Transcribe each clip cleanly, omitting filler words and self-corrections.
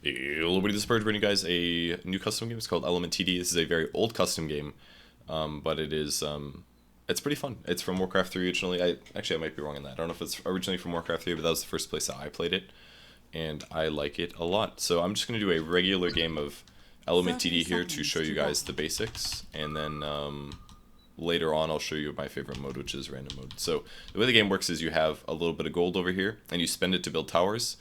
Hello, this is Purge bringing you guys a new custom game. It's called Element TD. This is a very old custom game, but it's pretty fun. It's from Warcraft 3 originally. I might be wrong on that. I don't know if it's originally from Warcraft 3, but that was the first place that I played it, and I like it a lot. So I'm just going to do a regular game of Element TD here to show you guys the basics, and then later on I'll show you my favorite mode, which is random mode. So the way the game works is you have a little bit of gold over here, and you spend it to build towers,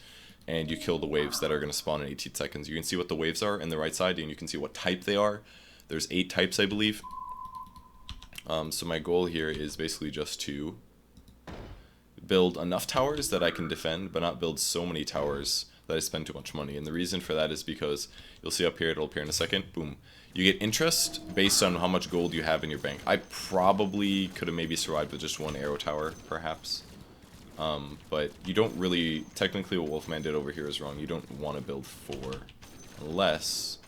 and you kill the waves that are going to spawn in 18 seconds. You can see what the waves are in the right side, and you can see what type they are. There's 8 types, I believe. So my goal here is basically just to build enough towers that I can defend, but not build so many towers that I spend too much money. And the reason for that is because, you'll see up here, it'll appear in a second, boom. You get interest based on how much gold you have in your bank. I probably could have maybe survived with just 1 arrow tower, perhaps. But you don't really, technically what Wolfman did over here is wrong. You don't want to build 4 unless,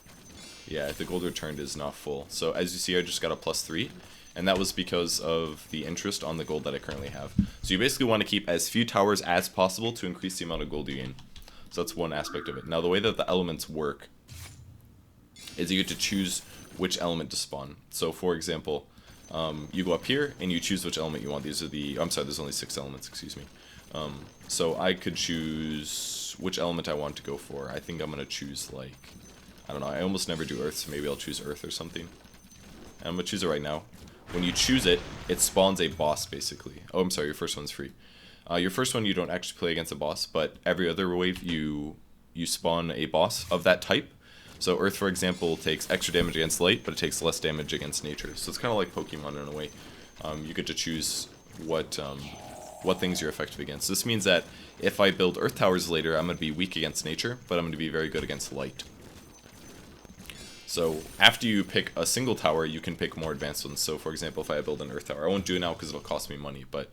yeah, if the gold returned is not full. So as you see, I just got a +3, and that was because of the interest on the gold that I currently have. So you basically want to keep as few towers as possible to increase the amount of gold you gain. So that's one aspect of it. Now the way that the elements work is you get to choose which element to spawn. So for example, you go up here and you choose which element you want. These are the, I'm sorry, there's only 6 elements, excuse me. So I could choose which element I want to go for. I think I'm going to choose, like, I don't know, I almost never do earth, so maybe I'll choose earth or something. And I'm going to choose it right now. When you choose it, it spawns a boss, basically. Oh, I'm sorry, your first one's free. Your first one you don't actually play against a boss, but every other wave you spawn a boss of that type. So Earth, for example, takes extra damage against light, but it takes less damage against nature. So it's kind of like Pokemon in a way. You get to choose what things you're effective against. This means that if I build Earth Towers later, I'm going to be weak against nature, but I'm going to be very good against light. So after you pick a single tower, you can pick more advanced ones. So for example, if I build an Earth Tower, I won't do it now because it'll cost me money, but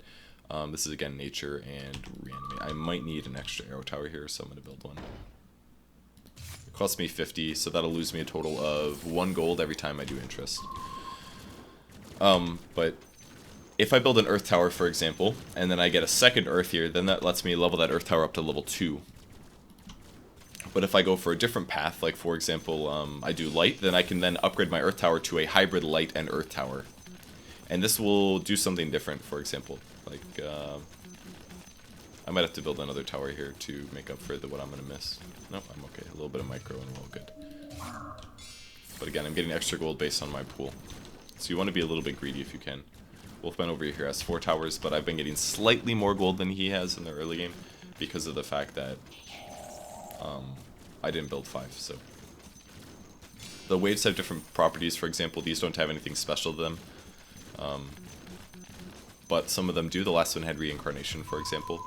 this is again nature and reanimate. I might need an extra arrow tower here, so I'm going to build one. Cost me 50, so that'll lose me a total of 1 gold every time I do interest. But if I build an earth tower, for example, and then I get a second earth here, then that lets me level that earth tower up to level 2. But if I go for a different path, like for example, I do light, then I can then upgrade my earth tower to a hybrid light and earth tower. And this will do something different, for example. Like, I might have to build another tower here to make up for what I'm going to miss. Nope, I'm okay. A little bit of micro and we're all good. But again, I'm getting extra gold based on my pool. So you want to be a little bit greedy if you can. Wolfman over here has 4 towers, but I've been getting slightly more gold than he has in the early game because of the fact that I didn't build 5. So the waves have different properties. For example, these don't have anything special to them. But some of them do. The last one had reincarnation, for example.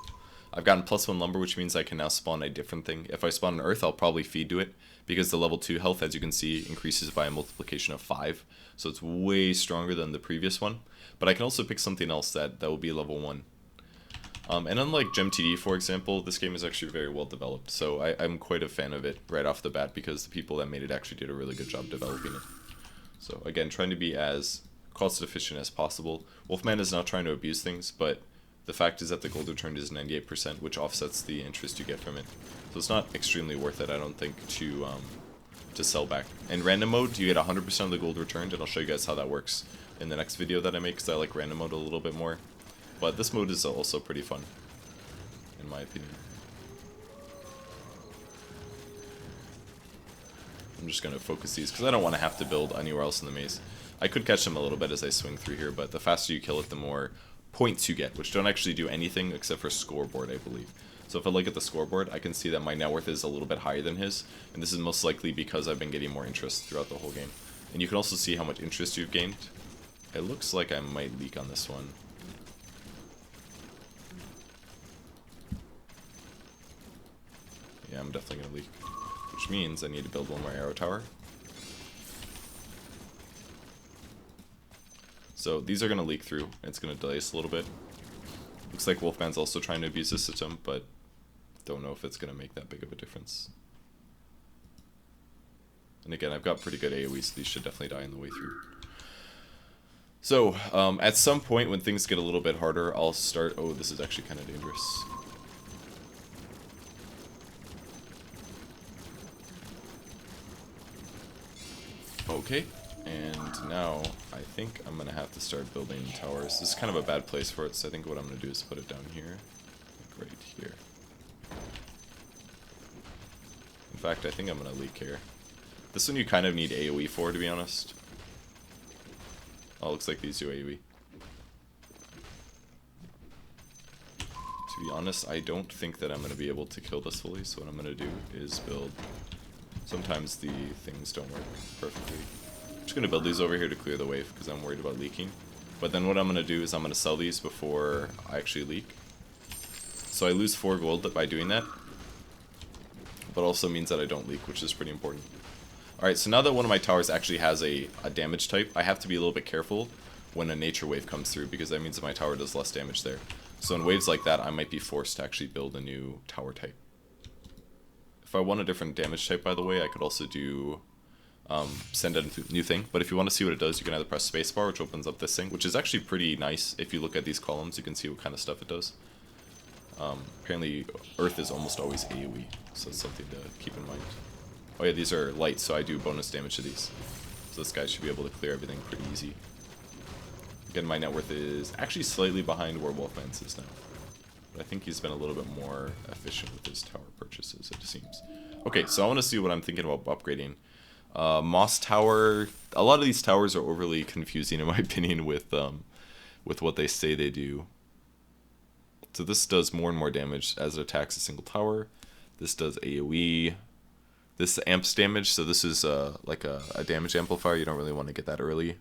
I've gotten +1 lumber, which means I can now spawn a different thing. If I spawn an earth, I'll probably feed to it, because the level 2 health, as you can see, increases by a multiplication of 5. So it's way stronger than the previous one. But I can also pick something else that will be level 1. And unlike Gem TD, for example, this game is actually very well developed. So I'm quite a fan of it right off the bat, because the people that made it actually did a really good job developing it. So again, trying to be as cost efficient as possible. Wolfman is not trying to abuse things, but the fact is that the gold return is 98%, which offsets the interest you get from it. So it's not extremely worth it, I don't think, to sell back. In random mode, you get 100% of the gold returned, and I'll show you guys how that works in the next video that I make, because I like random mode a little bit more. But this mode is also pretty fun, in my opinion. I'm just going to focus these, because I don't want to have to build anywhere else in the maze. I could catch them a little bit as I swing through here, but the faster you kill it, the more points you get, which don't actually do anything except for scoreboard, I believe. So if I look at the scoreboard, I can see that my net worth is a little bit higher than his, and this is most likely because I've been getting more interest throughout the whole game. And you can also see how much interest you've gained. It looks like I might leak on this one. Yeah, I'm definitely going to leak, which means I need to build 1 more arrow tower. So these are going to leak through, and it's going to delay us a little bit. Looks like Wolfman's also trying to abuse the system, but don't know if it's going to make that big of a difference. And again, I've got pretty good AoE, so these should definitely die on the way through. So, at some point when things get a little bit harder, I'll start... Oh, this is actually kind of dangerous. Okay, and now I think I'm gonna have to start building towers. This is kind of a bad place for it, so I think what I'm gonna do is put it down here, like right here. In fact, I think I'm gonna leak here. This one you kind of need AoE for, to be honest. Oh, looks like these do AoE. To be honest, I don't think that I'm gonna be able to kill this fully, so what I'm gonna do is build. Sometimes the things don't work perfectly. I'm just gonna build these over here to clear the wave because I'm worried about leaking. But then what I'm gonna do is I'm gonna sell these before I actually leak. So I lose 4 gold by doing that, but also means that I don't leak, which is pretty important. Alright, so now that one of my towers actually has a damage type, I have to be a little bit careful when a nature wave comes through, because that means that my tower does less damage there. So in waves like that, I might be forced to actually build a new tower type. If I want a different damage type, by the way, I could also do send a new thing. But if you want to see what it does, you can either press spacebar, which opens up this thing, which is actually pretty nice. If you look at these columns, you can see what kind of stuff it does. Apparently, Earth is almost always AoE, so it's something to keep in mind. Oh yeah, these are light, so I do bonus damage to these. So this guy should be able to clear everything pretty easy. Again, my net worth is actually slightly behind where Wolfman's is now. But I think he's been a little bit more efficient with his tower purchases, it seems. Okay, so I want to see what I'm thinking about upgrading. Moss Tower, a lot of these towers are overly confusing in my opinion with what they say they do. So this does more and more damage as it attacks a single tower. This does AoE. This amps damage, so this is like a damage amplifier. You don't really want to get that early.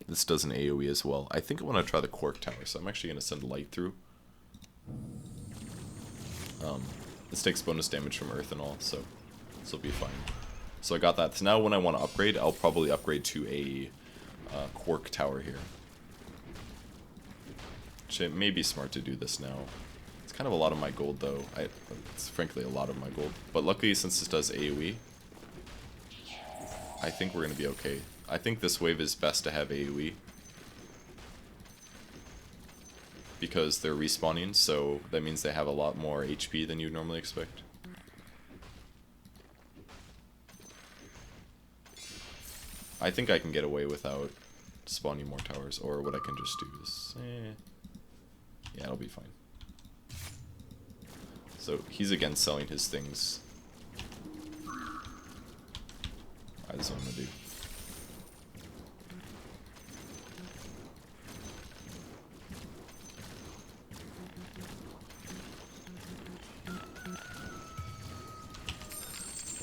This does an AoE as well. I think I want to try the Quark Tower, so I'm actually going to send light through. This takes bonus damage from Earth and all, so this will be fine. So I got that. So now when I want to upgrade, I'll probably upgrade to a Quark Tower here. Which it may be smart to do this now. It's kind of a lot of my gold though. It's frankly a lot of my gold. But luckily since this does AoE, I think we're going to be okay. I think this wave is best to have AoE. Because they're respawning, so that means they have a lot more HP than you'd normally expect. I think I can get away without spawning more towers, or what I can just do is... yeah, it'll be fine. So he's again selling his things. That's what I'm gonna do.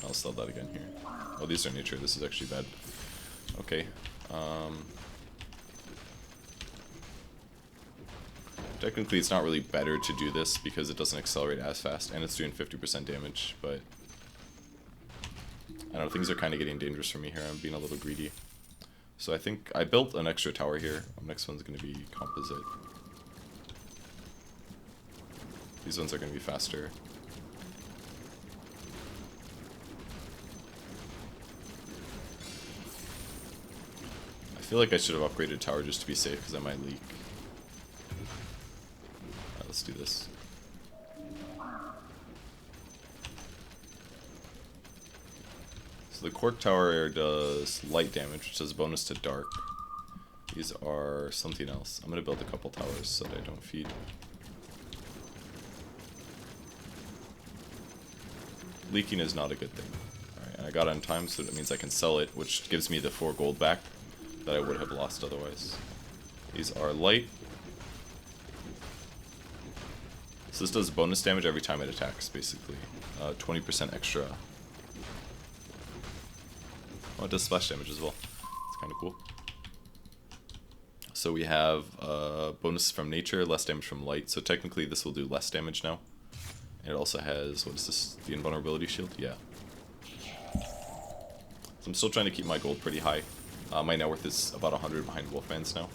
I'll sell that again here. Oh, these are nature. This is actually bad. Okay. Technically, it's not really better to do this because it doesn't accelerate as fast, and it's doing 50% damage, but... I don't know, things are kind of getting dangerous for me here. I'm being a little greedy. So I think I built an extra tower here. Next one's going to be composite. These ones are going to be faster. I feel like I should have upgraded tower just to be safe because I might leak. Alright, let's do this. So the Quark Tower does light damage, which does bonus to dark. These are something else. I'm going to build a couple towers so that I don't feed. Leaking is not a good thing. Alright, and I got it on time, so that means I can sell it, which gives me the 4 gold back that I would have lost otherwise. These are light. So this does bonus damage every time it attacks, basically. 20% extra. Oh, it does splash damage as well. It's kind of cool. So we have bonus from nature, less damage from light. So technically this will do less damage now. And it also has, what is this, the invulnerability shield? Yeah. So I'm still trying to keep my gold pretty high. My net worth is about 100 behind Wolfman's now.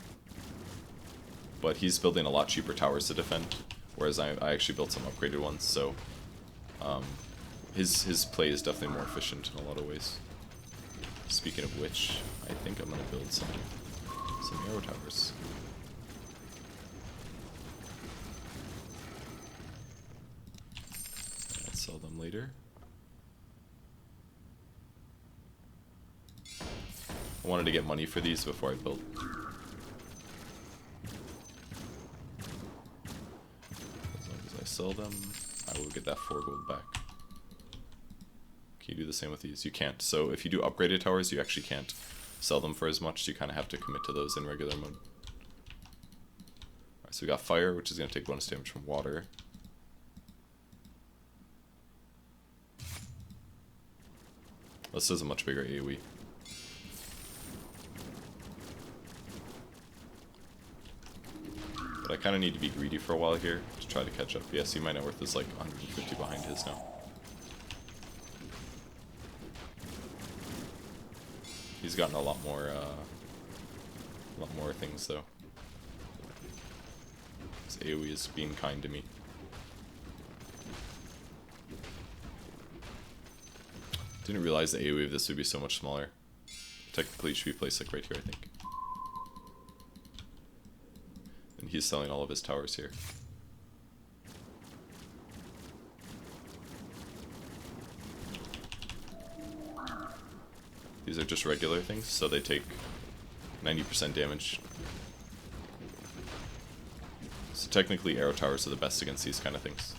But he's building a lot cheaper towers to defend, whereas I actually built some upgraded ones, so his play is definitely more efficient in a lot of ways. Speaking of which, I think I'm going to build some arrow towers. I'll sell them later. I wanted to get money for these before I built. As long as I sell them, I will get that 4 gold back. Can you do the same with these? You can't. So if you do upgraded towers, you actually can't sell them for as much, so you kind of have to commit to those in regular mode. Alright, so we got fire, which is going to take bonus damage from water. This is a much bigger AoE. But I kind of need to be greedy for a while here to try to catch up. Yeah, see, my net worth is like 150 behind his now. He's gotten a lot more things though. His AoE is being kind to me. Didn't realize the AoE of this would be so much smaller. Technically it should be placed like right here, I think. And he's selling all of his towers here. These are just regular things, so they take 90% damage. So technically arrow towers are the best against these kind of things.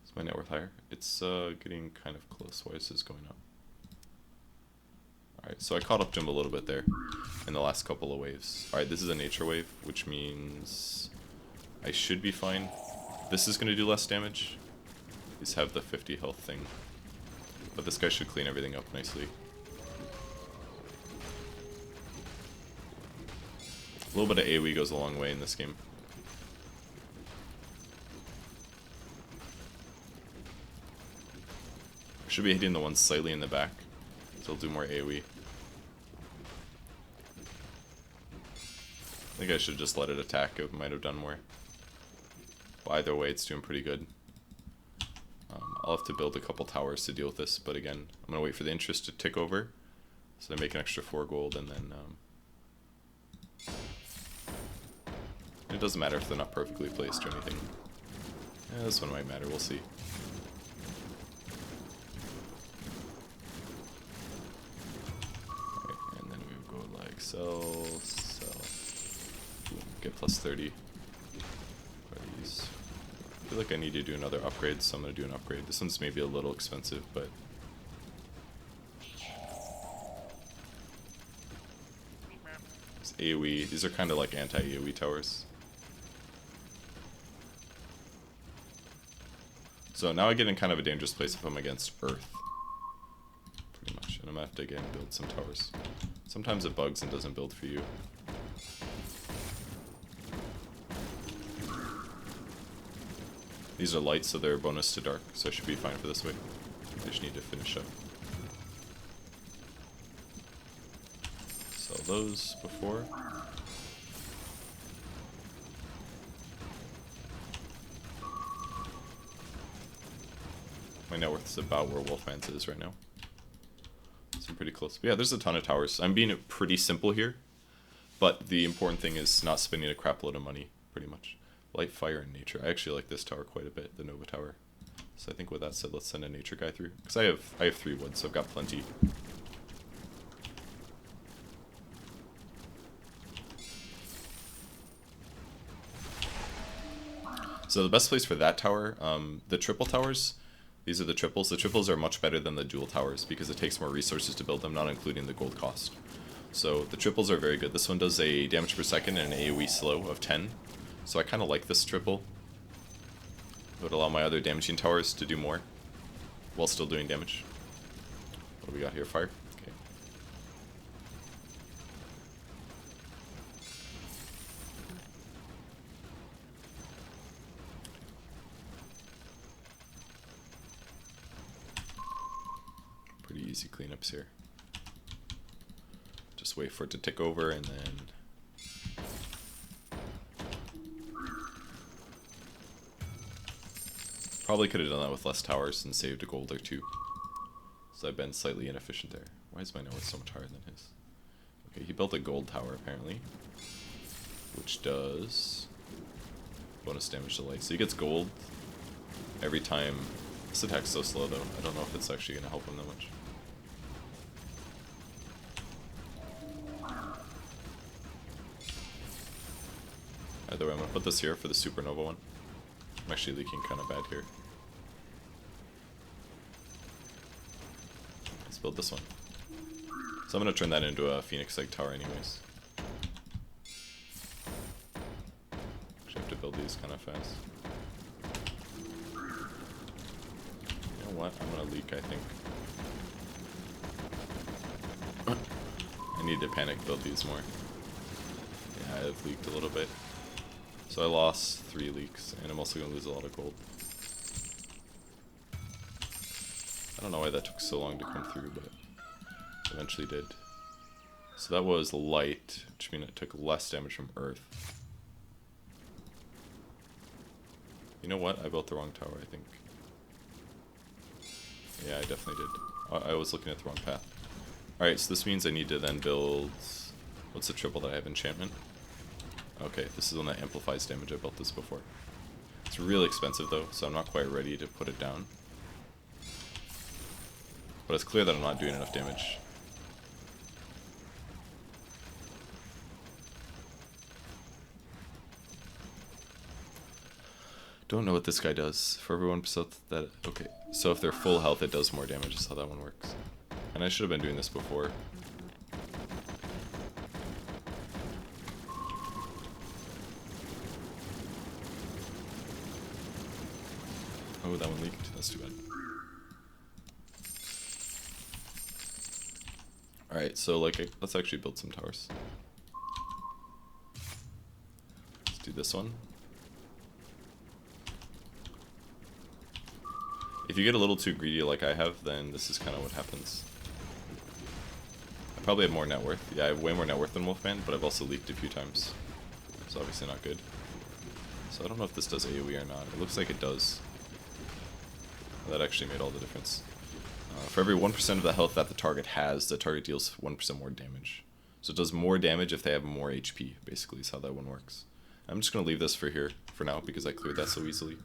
Is my net worth higher? It's getting kind of close. Why is this going up? Alright, so I caught up to him a little bit there in the last couple of waves. Alright, this is a nature wave, which means I should be fine. This is going to do less damage. These have the 50 health thing. But this guy should clean everything up nicely. A little bit of AoE goes a long way in this game. I should be hitting the one slightly in the back, so it'll do more AoE. I think I should just let it attack, it might have done more. But either way, it's doing pretty good. I'll have to build a couple towers to deal with this, but again, I'm going to wait for the interest to tick over, so I make an extra 4 gold, and then it doesn't matter if they're not perfectly placed or anything. Yeah, this one might matter, we'll see. Alright, and then we would go like sell. Boom, get plus 30. I feel like I need to do another upgrade, so I'm going to do an upgrade. This one's maybe a little expensive, but... It's AoE. These are kind of like anti-AoE towers. So now I get in kind of a dangerous place if I'm against Earth. Pretty much. And I'm going to have to again build some towers. Sometimes it bugs and doesn't build for you. These are light, so they're a bonus to dark, so I should be fine for this wave. I just need to finish up. Sell those before. My net worth is about where Wolfman's is right now. So I'm pretty close. But yeah, there's a ton of towers. I'm being pretty simple here, but the important thing is not spending a crap load of money, pretty much. Light, fire, and nature. I actually like this tower quite a bit, the Nova Tower. So I think with that said, let's send a nature guy through. Because I have 3 wood, so I've got plenty. So the best place for that tower, the triple towers, these are the triples. The triples are much better than the dual towers because it takes more resources to build them, not including the gold cost. So the triples are very good. This one does a damage per second and an AoE slow of 10. So I kind of like this triple. It would allow my other damaging towers to do more while still doing damage. What do we got here? Fire? Okay. Pretty easy cleanups here. Just wait for it to tick over and then... Probably could have done that with less towers and saved a gold or 2. So I've been slightly inefficient there. Why is my net worth so much higher than his? Okay, he built a gold tower apparently. which does bonus damage to light. So he gets gold every time. This attack's so slow though. I don't know if it's actually going to help him that much. Either way, I'm going to put this here for the supernova one. I'm actually leaking kind of bad here. Let's build this one. So I'm going to turn that into a Phoenix Egg Tower anyways. Actually have to build these kind of fast. You know what? I'm going to leak, I think. I need to panic build these more. Yeah, I've leaked a little bit. So I lost 3 leaks, and I'm also going to lose a lot of gold. I don't know why that took so long to come through, but it eventually did. So that was light, which means it took less damage from earth. You know what? I built the wrong tower, I think. Yeah, I definitely did. I was looking at the wrong path. Alright, so this means I need to then build... What's the triple that I have? Enchantment? Okay, this is one that amplifies damage. I built this before. It's really expensive though, so I'm not quite ready to put it down. But it's clear that I'm not doing enough damage. Don't know what this guy does. For every 1% that... Okay, so if they're full health, it does more damage. Is how that one works. And I should have been doing this before. Oh, that one leaked. That's too bad. Alright, so like, let's actually build some towers. Let's do this one. If you get a little too greedy like I have, then this is kind of what happens. I probably have more net worth. Yeah, I have way more net worth than Wolfman, but I've also leaked a few times. So obviously not good. So I don't know if this does AoE or not. It looks like it does. That actually made all the difference. For every 1% of the health that the target has, the target deals 1% more damage. So it does more damage if they have more HP, basically, is how that one works. I'm just going to leave this for here, for now, because I cleared that so easily.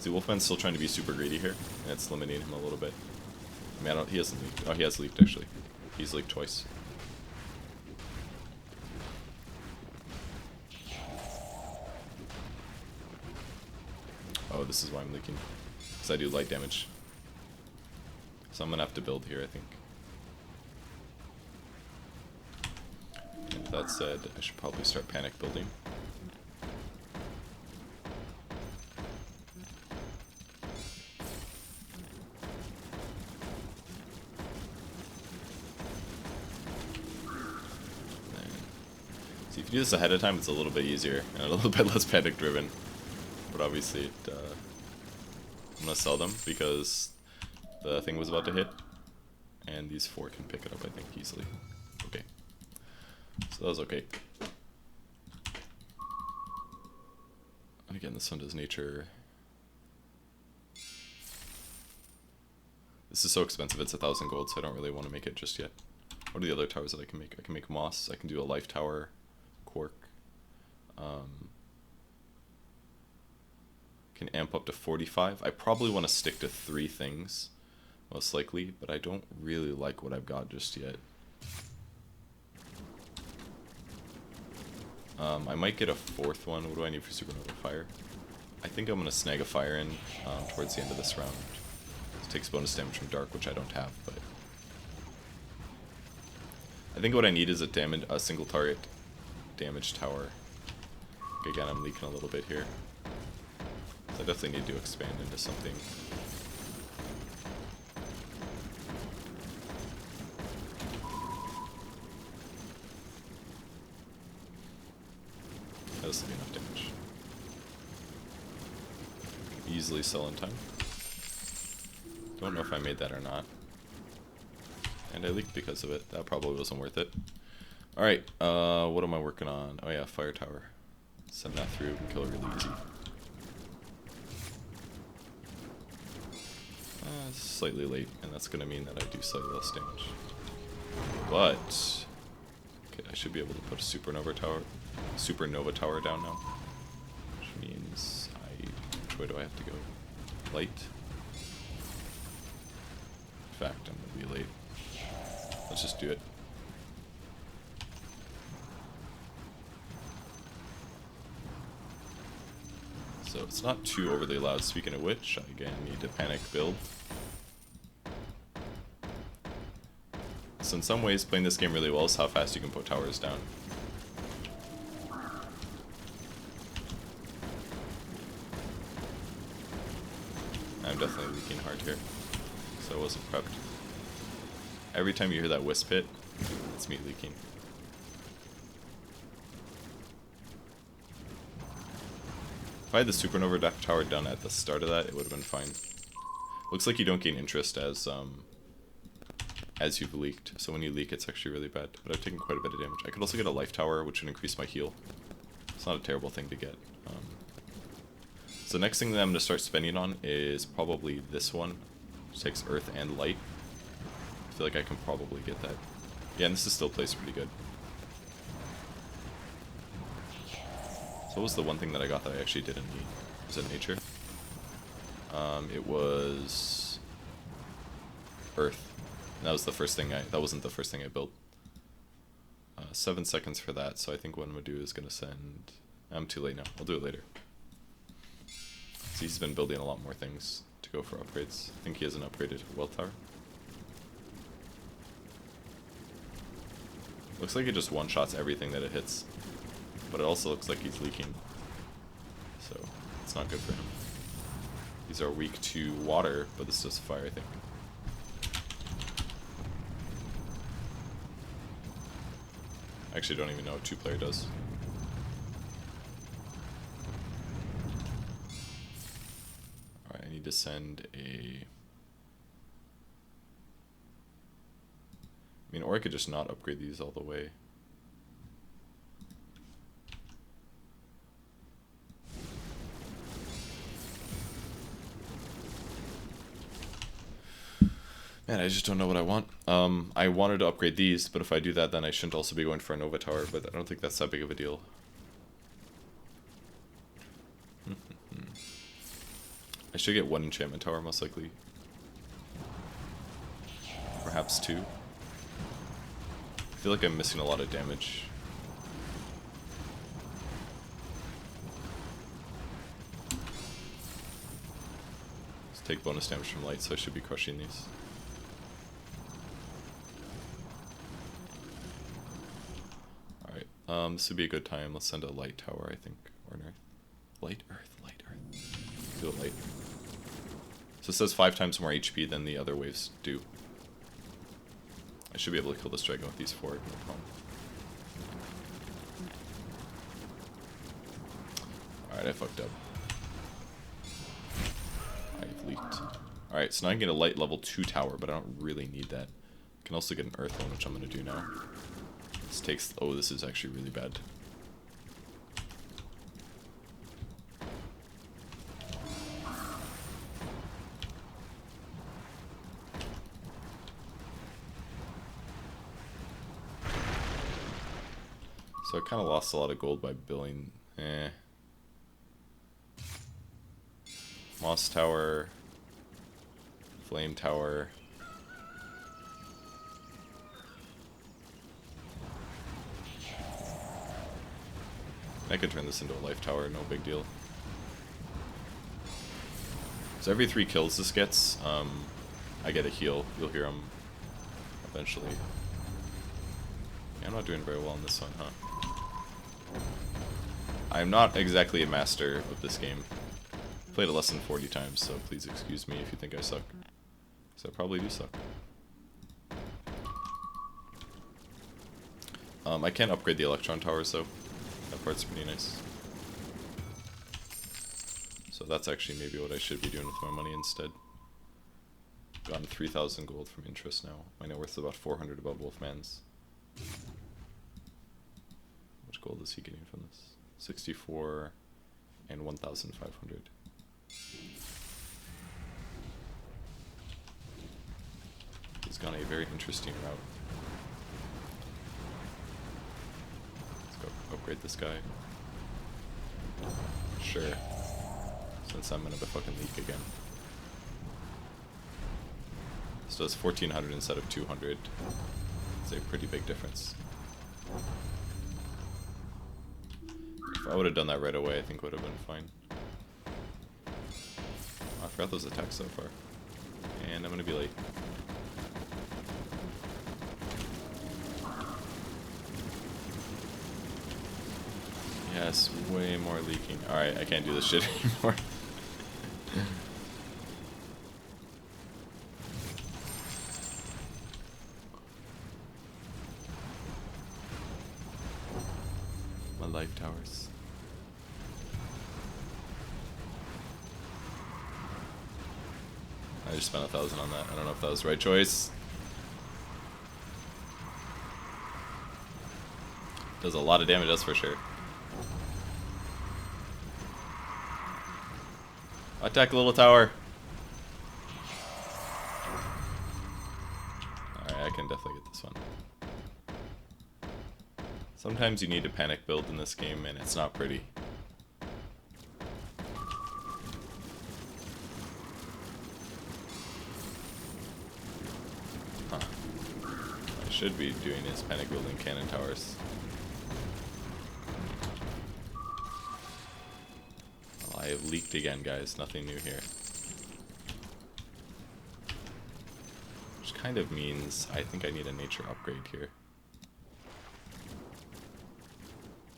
See, Wolfman's still trying to be super greedy here, and it's limiting him a little bit. I mean, he hasn't leaked. Oh, he has leaked, actually. He's leaked twice. Oh, this is why I'm leaking. Because I do light damage. So I'm going to have to build here, I think. And with that said, I should probably start panic building. See, if you do this ahead of time, it's a little bit easier and a little bit less panic driven. But obviously, I'm going to sell them because the thing was about to hit. And these 4 can pick it up, I think, easily. Okay. So that was okay. And again, this one does nature. This is so expensive, it's 1,000 gold, so I don't really want to make it just yet. What are the other towers that I can make? I can make moss, I can do a life tower, cork. Can amp up to 45. I probably want to stick to 3 things, most likely, but I don't really like what I've got just yet. I might get a 4th one. What do I need for Supernova Fire? I think I'm going to snag a fire in towards the end of this round. It takes bonus damage from Dark, which I don't have, but... I think what I need is a single target damage tower. Again, I'm leaking a little bit here. So I definitely need to expand into something. That doesn't be enough damage. Easily sell in time. Don't know if I made that or not. And I leaked because of it. That probably wasn't worth it. Alright, what am I working on? Oh yeah, fire tower. Send that through and kill it really easy. It's slightly late, and that's going to mean that I do slightly less damage. But Okay, I should be able to put a supernova tower down now. Which means which way do I have to go? Light? In fact, I'm gonna be late. Let's just do it. So it's not too overly loud. Speaking of which, I again need to panic build. So in some ways, playing this game really well is how fast you can put towers down. I'm definitely leaking hard here, so I wasn't prepped. Every time you hear that wisp hit, it's me leaking. If I had the supernova tower done at the start of that, it would have been fine. Looks like you don't gain interest as you've leaked. So when you leak, it's actually really bad. But I've taken quite a bit of damage. I could also get a life tower, which would increase my heal. It's not a terrible thing to get. So next thing that I'm going to start spending on is probably this one, which takes earth and light. I feel like I can probably get that. Yeah, and this is still placed pretty good. So what was the one thing that I got that I actually didn't need? Was it nature? It was earth. And that was the first thing that wasn't the first thing I built. 7 seconds for that, so I think what I'm gonna do is gonna send... I'm too late now, I'll do it later. So he's been building a lot more things to go for upgrades. I think he has an upgraded well tower. Looks like it just one-shots everything that it hits. But it also looks like he's leaking. So, it's not good for him. These are weak to water, but this does fire, I think. I actually don't even know what 2-player does. Alright, I need to send a... I mean, or I could just not upgrade these all the way. Man, I just don't know what I want. I wanted to upgrade these, but if I do that, then I shouldn't also be going for a Nova Tower, but I don't think that's that big of a deal. I should get 1 enchantment tower, most likely. Perhaps 2. I feel like I'm missing a lot of damage. Let's take bonus damage from light, so I should be crushing these. This would be a good time. Let's send a light tower, I think. Or an earth. Light, earth, light, earth. Do it light. So it says 5 times more HP than the other waves do. I should be able to kill this dragon with these 4, no problem. Alright, I fucked up. I've leaked. Alright, so now I can get a light level 2 tower, but I don't really need that. I can also get an earth one, which I'm going to do now. This takes... Oh, this is actually really bad. So I kind of lost a lot of gold by billing. Moss Tower. Flame Tower. I could turn this into a life tower, no big deal. So every 3 kills this gets, I get a heal. You'll hear them eventually. Yeah, I'm not doing very well on this one, huh? I'm not exactly a master of this game. I've played it less than 40 times, so please excuse me if you think I suck. So I probably do suck. I can't upgrade the electron towers though. That part's pretty nice. So that's actually maybe what I should be doing with my money instead. Gotten 3,000 gold from interest now. My net worth is about 400 above Wolfman's. Which gold is he getting from this? 64 and 1,500. He's gone a very interesting route. upgrade this guy. Sure. Since I'm gonna fucking leak again. This does 1400 instead of 200. It's a pretty big difference. If I would have done that right away, I think would have been fine. Oh, I forgot those attacks so far. And I'm gonna be late. Yes, way more leaking. Alright, I can't do this shit anymore. My life towers. I just spent 1,000 on that. I don't know if that was the right choice. Does a lot of damage, that's for sure. Attack the little tower. Alright, I can definitely get this one. Sometimes you need to panic build in this game, and it's not pretty. Huh. What I should be doing is panic building cannon towers. I have leaked again, guys. Nothing new here. Which kind of means I think I need a nature upgrade here.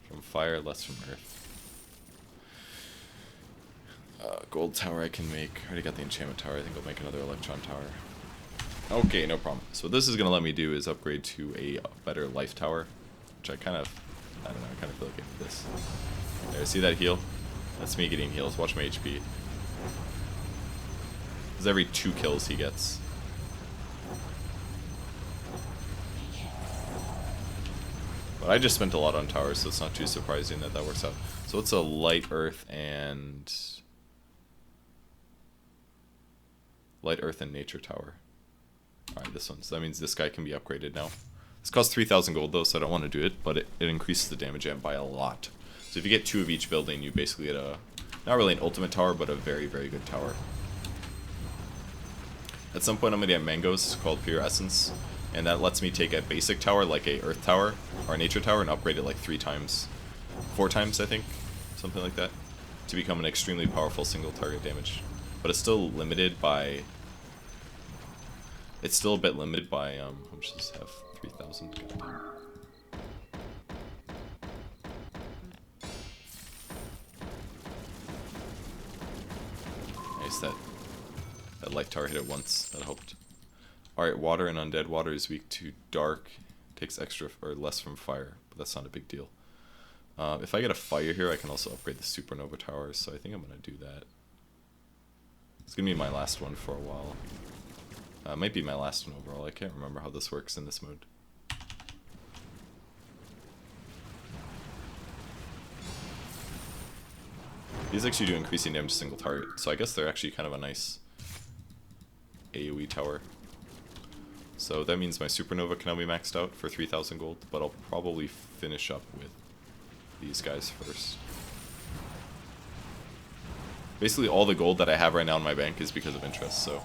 From fire, less from earth. Gold tower I can make. I already got the enchantment tower. I think I'll make another electron tower. Okay, no problem. So what this is going to let me do is upgrade to a better life tower. Which I don't know, I kind of feel like I need this. There, see that heal? That's me getting heals. Watch my HP. Because every 2 kills he gets. But I just spent a lot on towers, so it's not too surprising that that works out. So it's a light earth and nature tower. Alright, this one. So that means this guy can be upgraded now. This costs 3,000 gold though, so I don't want to do it, but it increases the damage amp by a lot. So if you get 2 of each building, you basically get a, not really an ultimate tower, but a very, very good tower. At some point I'm going to get mangoes called Pure Essence, and that lets me take a basic tower, like a earth tower, or a nature tower, and upgrade it like 3 times. 4 times, I think, something like that, to become an extremely powerful single target damage. But it's still limited by, it's still a bit limited by, how much does this have? 3,000? Nice, that light tower hit it once. That helped. Alright, water and undead. Water is weak to dark. Takes extra or less from fire, but that's not a big deal. If I get a fire here, I can also upgrade the supernova towers, so I think I'm going to do that. It's going to be my last one for a while. It might be my last one overall. I can't remember how this works in this mode. These actually do increasing damage to single target, so I guess they're actually kind of a nice AoE tower. So that means my supernova can now be maxed out for 3,000 gold, but I'll probably finish up with these guys first. Basically all the gold that I have right now in my bank is because of interest, so.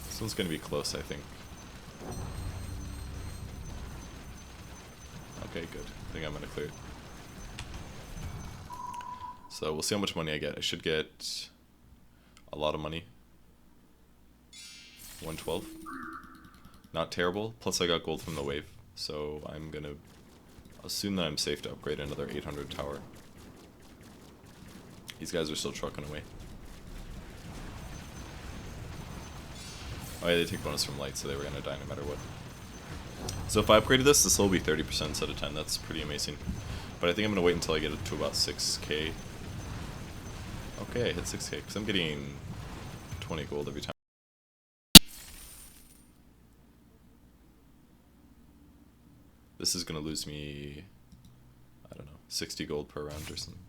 This one's going to be close, I think. Okay, good. I think I'm going to clear it. So we'll see how much money I get. I should get a lot of money. 112. Not terrible. Plus I got gold from the wave. So I'm going to assume that I'm safe to upgrade another 800 tower. These guys are still trucking away. Oh yeah, they take bonus from light, so they were going to die no matter what. So if I upgraded this will be 30% instead of 10. That's pretty amazing. But I think I'm going to wait until I get it to about 6k. Okay, I hit 6k, because I'm getting 20 gold every time. This is going to lose me, I don't know, 60 gold per round or something.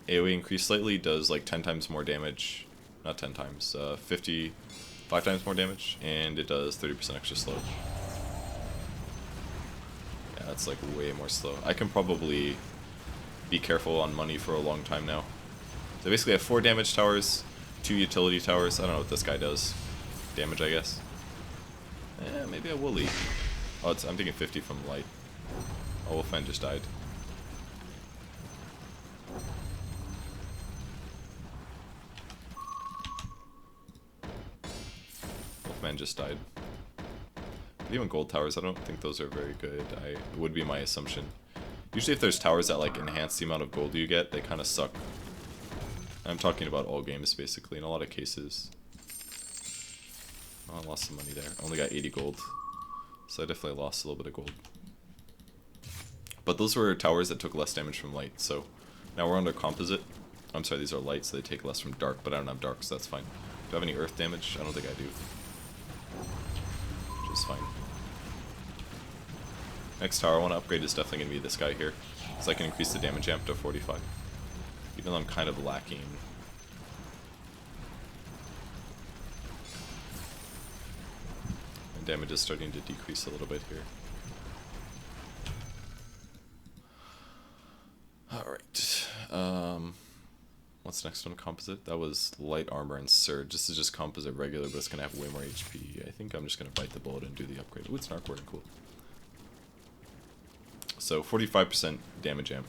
AoE increase slightly does like 10 times more damage. not 10 times, 55 times more damage, and it does 30% extra slow. Yeah, that's like way more slow. I can probably be careful on money for a long time now. So basically I have 4 damage towers, 2 utility towers. I don't know what this guy does. Damage, I guess. Maybe I will leave. Oh, I'm taking 50 from light. Oh, Wolfman just died. Wolfman just died. Even gold towers, I don't think those are very good. It would be my assumption. Usually if there's towers that like enhance the amount of gold you get, they kind of suck. I'm talking about all games basically, in a lot of cases. Oh, I lost some money there. I only got 80 gold. So I definitely lost a little bit of gold. But those were towers that took less damage from light, so now we're under composite. I'm sorry, these are light, so they take less from dark, but I don't have dark, so that's fine. Do I have any earth damage? I don't think I do. Which is fine. Next tower I want to upgrade is definitely going to be this guy here, so I can increase the damage amp to 45. Even though I'm kind of lacking. My damage is starting to decrease a little bit here. Alright. What's next on composite? That was light armor and surge. This is just composite regular, but it's going to have way more HP. I think I'm just going to bite the bullet and do the upgrade. Ooh, it's narc-word, cool. So 45% damage amp.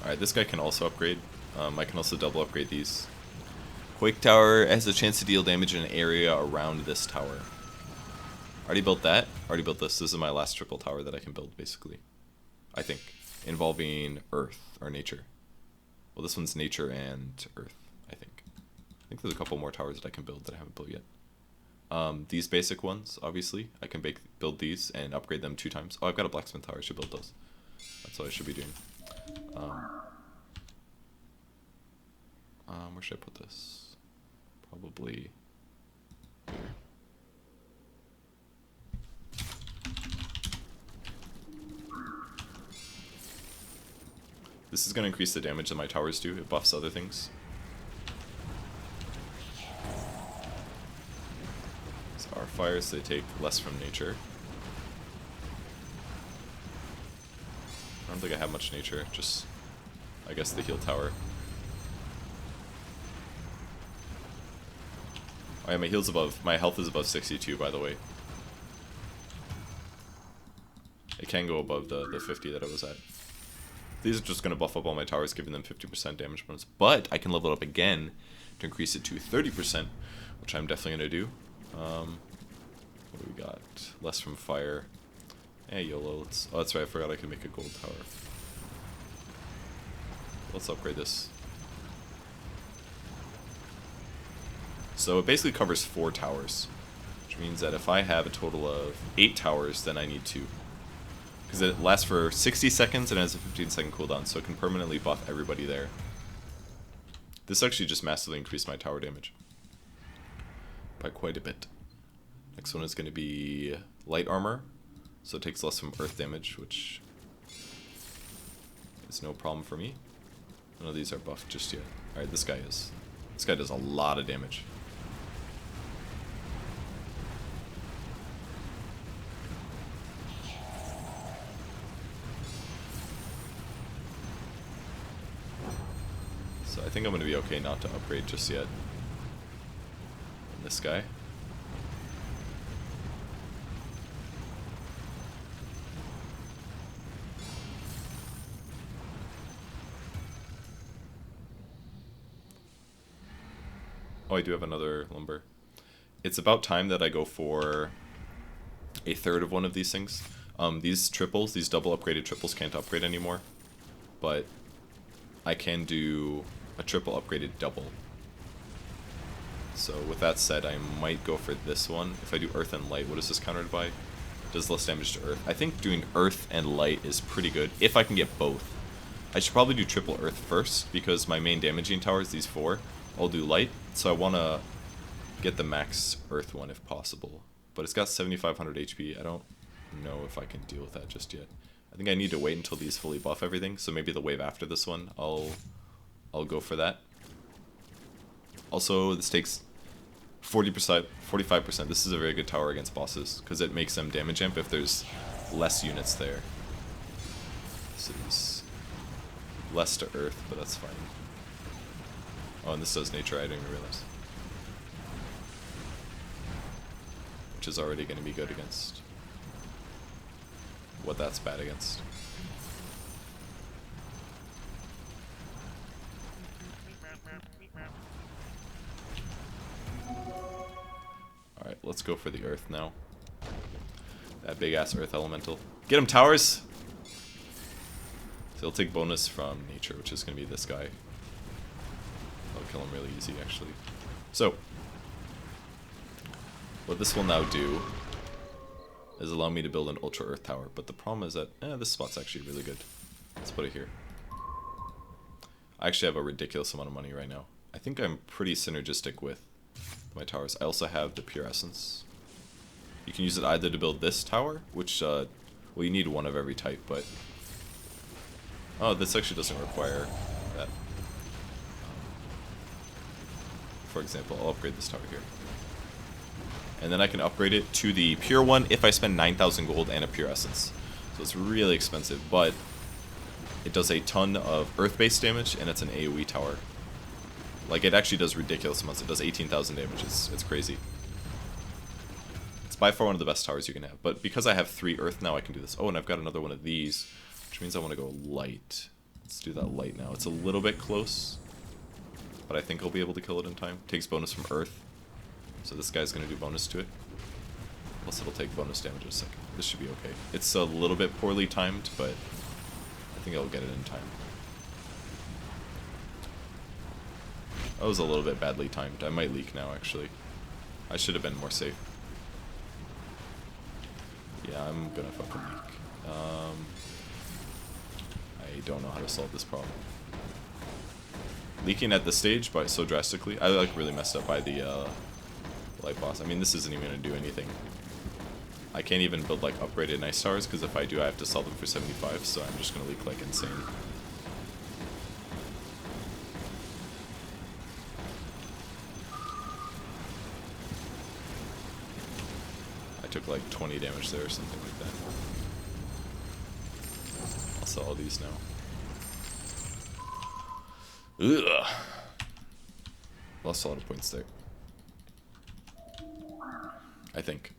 Alright, this guy can also upgrade. I can also double upgrade these. Quake Tower has a chance to deal damage in an area around this tower. Already built that. Already built this. This is my last triple tower that I can build, basically. I think. Involving Earth, or Nature. Well, this one's Nature and Earth, I think. I think there's a couple more towers that I can build that I haven't built yet. These basic ones, obviously. I can build these and upgrade them 2 times. Oh, I've got a blacksmith tower. I should build those. That's what I should be doing. Where should I put this? Probably here. This is going to increase the damage that my towers do. It buffs other things. So our fires, they take less from nature. I don't think I have much nature, just, I guess, the heal tower. Oh yeah, my health is above 62, by the way. It can go above the 50 that I was at. These are just going to buff up all my towers, giving them 50% damage bonus. But I can level it up again to increase it to 30%, which I'm definitely going to do. What do we got? Less from fire. Hey, YOLO. Oh, that's right, I forgot I could make a gold tower. Let's upgrade this. So it basically covers 4 towers, which means that if I have a total of 8 towers, then I need 2. Because it lasts for 60 seconds and has a 15-second cooldown, so it can permanently buff everybody there. This actually just massively increased my tower damage by quite a bit. Next one is going to be light armor, so it takes less from earth damage, which is no problem for me. None of these are buffed just yet. Alright, this guy is. This guy does a lot of damage. So I think I'm going to be okay not to upgrade just yet. And this guy. Oh, I do have another lumber. It's about time that I go for a third of one of these things. These triples, these double upgraded triples can't upgrade anymore. But I can do a triple upgraded double. So with that said, I might go for this one. If I do earth and light, what is this countered by? Does less damage to earth. I think doing earth and light is pretty good, if I can get both. I should probably do triple earth first, because my main damaging tower is these 4. I'll do light, so I want to get the max earth one if possible. But it's got 7,500 HP. I don't know if I can deal with that just yet. I think I need to wait until these fully buff everything, so maybe the wave after this one, I'll go for that. Also, this takes 40%, 45%. This is a very good tower against bosses, because it makes them damage amp if there's less units there. This is less to earth, but that's fine. Oh, and this does nature, I didn't even realize. Which is already going to be good against what that's bad against. Alright, let's go for the earth now. That big ass earth elemental. Get him, towers! So he'll take bonus from nature, which is going to be this guy. I'll kill him really easy, actually. So, what this will now do is allow me to build an ultra earth tower, but the problem is that this spot's actually really good. Let's put it here. I actually have a ridiculous amount of money right now. I think I'm pretty synergistic with my towers. I also have the pure essence. You can use it either to build this tower, which well, you need one of every type, but oh, this actually doesn't require that. For example, I'll upgrade this tower here. And then I can upgrade it to the pure one if I spend 9,000 gold and a pure essence. So it's really expensive, but it does a ton of earth-based damage, and it's an AoE tower. Like, it actually does ridiculous amounts. It does 18,000 damage. It's crazy. It's by far one of the best towers you can have. But because I have 3 earth now, I can do this. Oh, and I've got another one of these, which means I want to go light. Let's do that light now. It's a little bit close, but I think I'll be able to kill it in time. Takes bonus from earth. So this guy's going to do bonus to it. Plus it'll take bonus damage in a second. This should be okay. It's a little bit poorly timed, but I think I'll get it in time. That was a little bit badly timed. I might leak now, actually. I should have been more safe. Yeah, I'm going to fucking leak. I don't know how to solve this problem. Leaking at this stage by so drastically, I like really messed up by the light boss. I mean, this isn't even gonna do anything. I can't even build like upgraded nice towers because if I do, I have to sell them for 75. So I'm just gonna leak like insane. I took like 20 damage there or something like that. I'll sell all these now. Ugh. Lost a lot of points there. I think.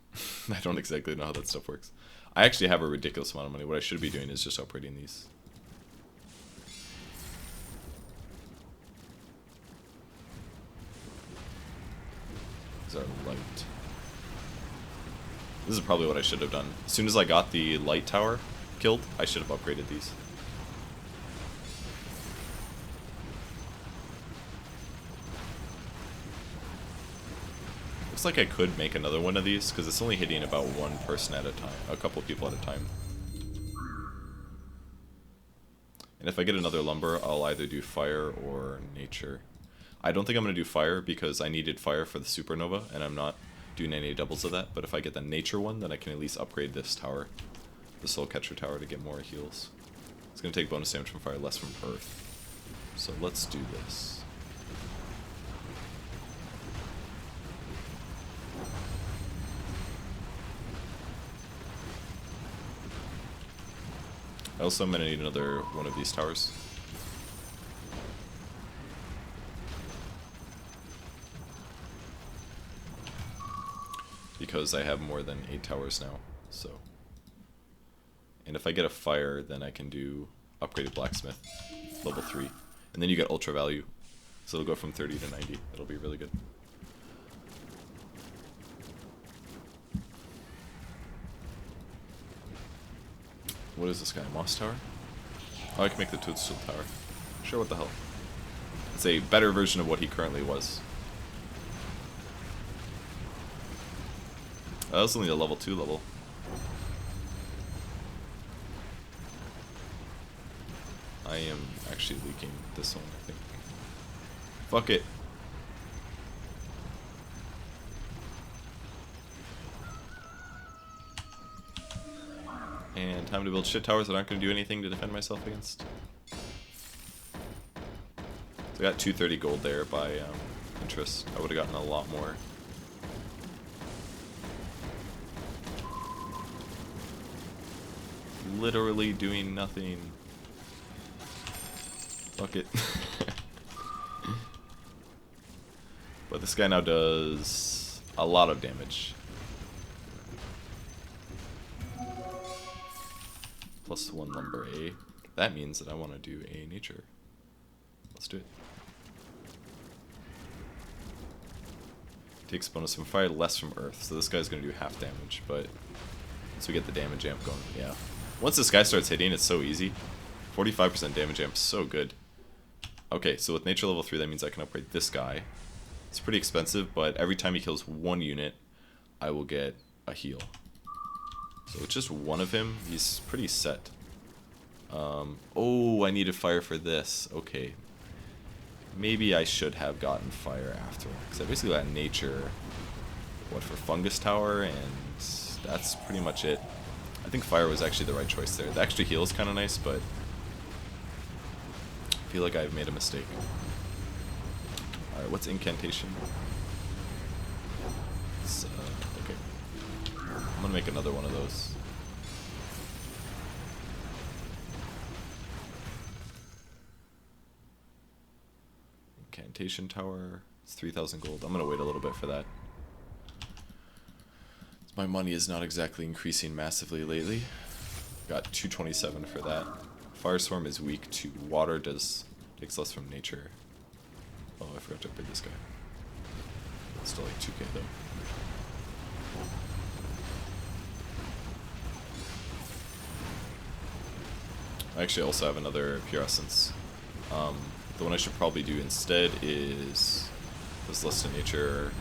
I don't exactly know how that stuff works. I actually have a ridiculous amount of money. What I should be doing is just upgrading these. These are light. This is probably what I should have done. As soon as I got the light tower killed, I should have upgraded these. Looks like I could make another one of these, because it's only hitting about one person at a time, a couple people at a time. And if I get another lumber, I'll either do fire or nature. I don't think I'm going to do fire, because I needed fire for the supernova, and I'm not doing any doubles of that. But if I get the nature one, then I can at least upgrade this tower, the soul catcher tower, to get more heals. It's going to take bonus damage from fire, less from earth. So let's do this. I also am going to need another one of these towers. Because I have more than 8 towers now, so. And if I get a fire, then I can do upgraded blacksmith, level 3. And then you get ultra value, so it'll go from 30 to 90. It'll be really good. What is this guy, Moss Tower? Oh, I can make the Toadstool Tower. Sure, what the hell. It's a better version of what he currently was. That was only a level 2 level. I am actually leaking this one, I think. Fuck it. And time to build shit towers that aren't going to do anything to defend myself against. So I got 230 gold there by interest. I would have gotten a lot more. Literally doing nothing. Fuck it. But this guy now does a lot of damage. +1 lumber A. That means that I want to do a nature. Let's do it. Takes bonus from fire, less from earth. So this guy's going to do half damage, but once we get the damage amp going, yeah. Once this guy starts hitting, it's so easy. 45% damage amp, so good. Okay, so with nature level 3, that means I can upgrade this guy. It's pretty expensive, but every time he kills one unit, I will get a heal. So with just one of him, he's pretty set. Oh, I needed fire for this. Okay. Maybe I should have gotten fire after. Because I basically got nature, what, for fungus tower, and that's pretty much it. I think fire was actually the right choice there. The extra heal is kind of nice, but I feel like I've made a mistake. Alright, what's incantation? It's, okay. I'm gonna make another one of those. Incantation tower. It's 3,000 gold. I'm gonna wait a little bit for that. My money is not exactly increasing massively lately. Got 227 for that. Fire Swarm is weak to water, takes less from nature. Oh, I forgot to upgrade this guy. It's still like 2k though. I actually also have another Pure Essence. The one I should probably do instead is this less to nature.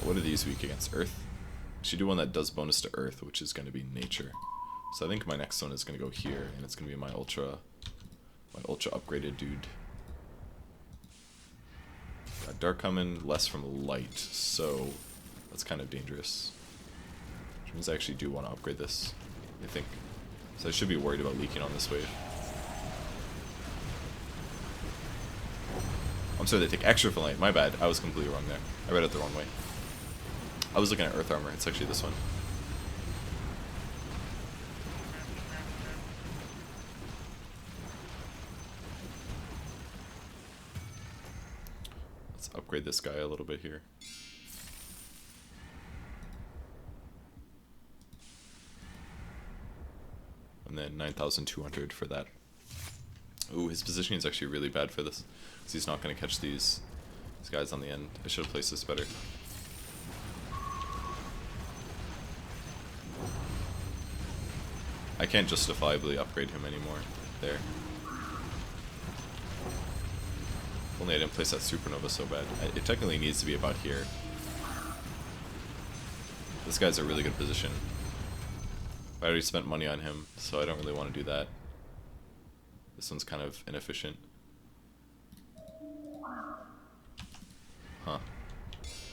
What are these weak against? Earth? I should do one that does bonus to earth, which is going to be nature. So I think my next one is going to go here, and it's going to be my ultra upgraded dude. Got dark coming, less from light, so that's kind of dangerous. Which means I actually do want to upgrade this, I think. So I should be worried about leaking on this wave. I'm sorry, they take extra for light. My bad. I was completely wrong there. I read it the wrong way. I was looking at earth armor. It's actually this one. Let's upgrade this guy a little bit here. And then 9,200 for that. Ooh, his positioning is actually really bad for this. Because he's not going to catch these guys on the end. I should have placed this better. I can't justifiably upgrade him anymore. There. If only I didn't place that supernova so bad. It technically needs to be about here. This guy's a really good position. I already spent money on him, so I don't really want to do that. This one's kind of inefficient. Huh.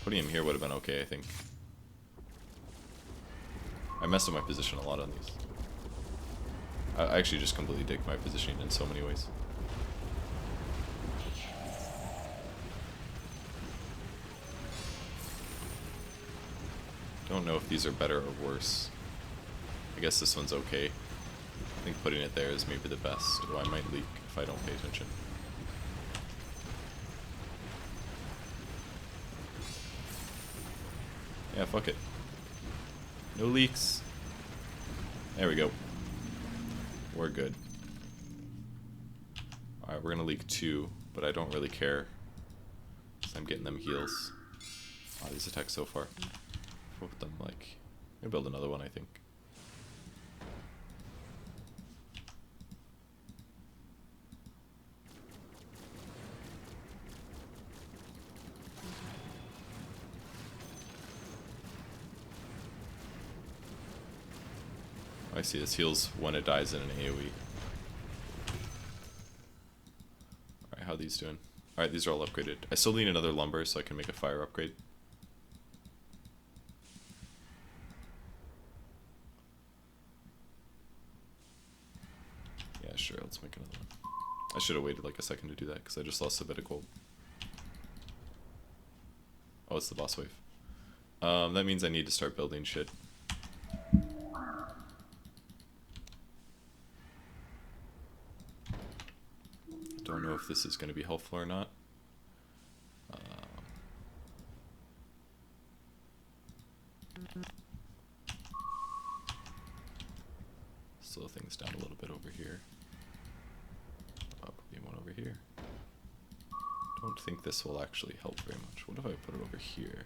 Putting him here would have been okay, I think. I messed up my position a lot on these. I actually just completely dig my positioning in so many ways. Don't know if these are better or worse. I guess this one's okay. I think putting it there is maybe the best. Oh, I might leak if I don't pay attention. Yeah, fuck it. No leaks. There we go. We're good. Alright, we're gonna leak 2, but I don't really care. I'm getting them heals. Oh, these attacks so far. We'll put them like... I'm gonna build another one, I think. I see, this heals when it dies in an AoE. Alright, how are these doing? Alright, these are all upgraded. I still need another lumber so I can make a fire upgrade. Let's make another one. I should have waited like a second to do that because I just lost a bit of gold. Oh, it's the boss wave. That means I need to start building shit. Don't know if this is going to be helpful or not. Slow things down a little bit over here. Maybe one over here. Don't think this will actually help very much. What if I put it over here?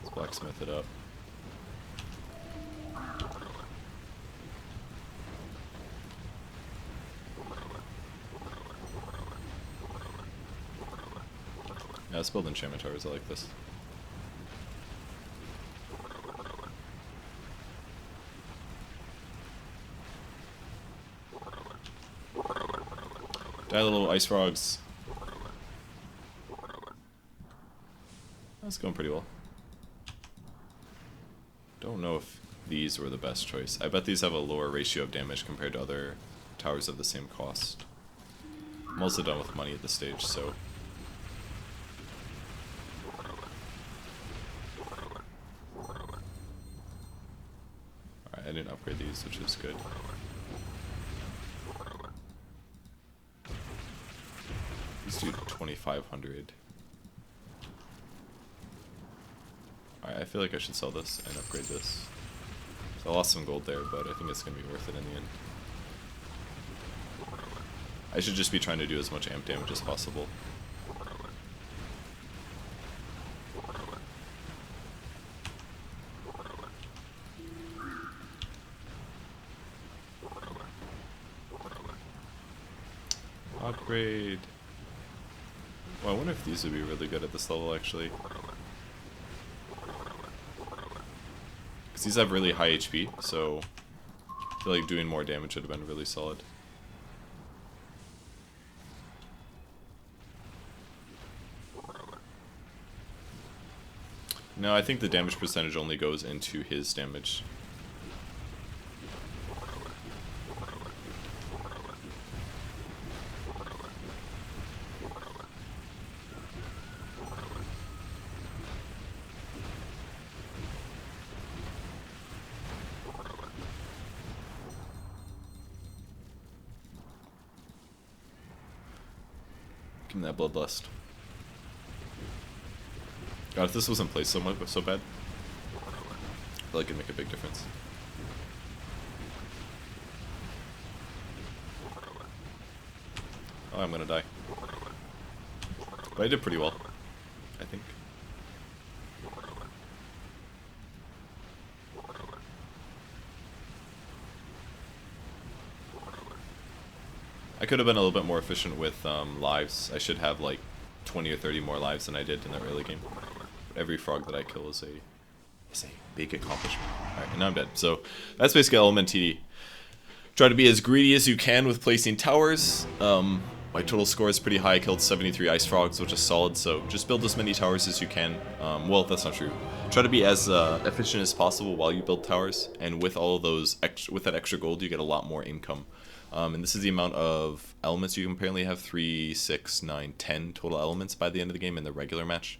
Let's blacksmith it up. Yeah, let's build enchantment towers. I like this. Die little ice frogs. That's going pretty well. Don't know if these were the best choice. I bet these have a lower ratio of damage compared to other towers of the same cost. I'm also done with money at this stage, so... Alright, I didn't upgrade these, which is good. Let's do 2,500. Alright, I feel like I should sell this and upgrade this. So I lost some gold there, but I think it's going to be worth it in the end. I should just be trying to do as much amp damage as possible. Upgrade. Well, I wonder if these would be really good at this level, actually. Because these have really high HP, so I feel like doing more damage would have been really solid. No, I think the damage percentage only goes into his damage. Give him that bloodlust. God, if this wasn't placed so bad, I feel like it'd make a big difference. Oh, I'm gonna die. But I did pretty well, I think. I could have been a little bit more efficient with lives. I should have like 20 or 30 more lives than I did in the early game. Every frog that I kill is a big accomplishment. Alright, and now I'm dead. So that's basically element TD. Try to be as greedy as you can with placing towers. My total score is pretty high. I killed 73 ice frogs, which is solid. So just build as many towers as you can. Well, that's not true. Try to be as efficient as possible while you build towers. And with all of those, with that extra gold, you get a lot more income. And this is the amount of elements. You can apparently have 3, 6, 9, 10 total elements by the end of the game in the regular match.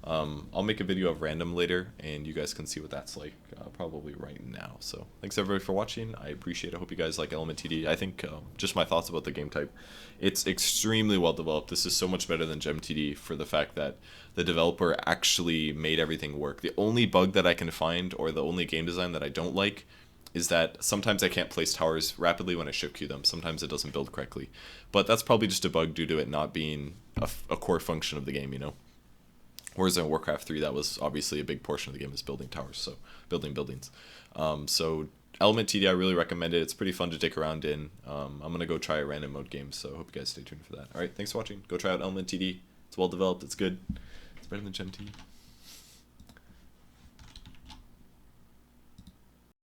I'll make a video of random later, and you guys can see what that's like probably right now. So thanks everybody for watching. I appreciate it. I hope you guys like Element TD. I think just my thoughts about the game type. It's extremely well developed. This is so much better than Gem TD for the fact that the developer actually made everything work. The only bug that I can find, or the only game design that I don't like, is that sometimes I can't place towers rapidly when I ship queue them. Sometimes it doesn't build correctly. But that's probably just a bug due to it not being a core function of the game, you know? Whereas in Warcraft 3, that was obviously a big portion of the game is building towers, so building buildings. So Element TD, I really recommend it. It's pretty fun to dick around in. I'm going to go try a random mode game, so I hope you guys stay tuned for that. Alright, thanks for watching. Go try out Element TD. It's well developed. It's good. It's better than Gem TD.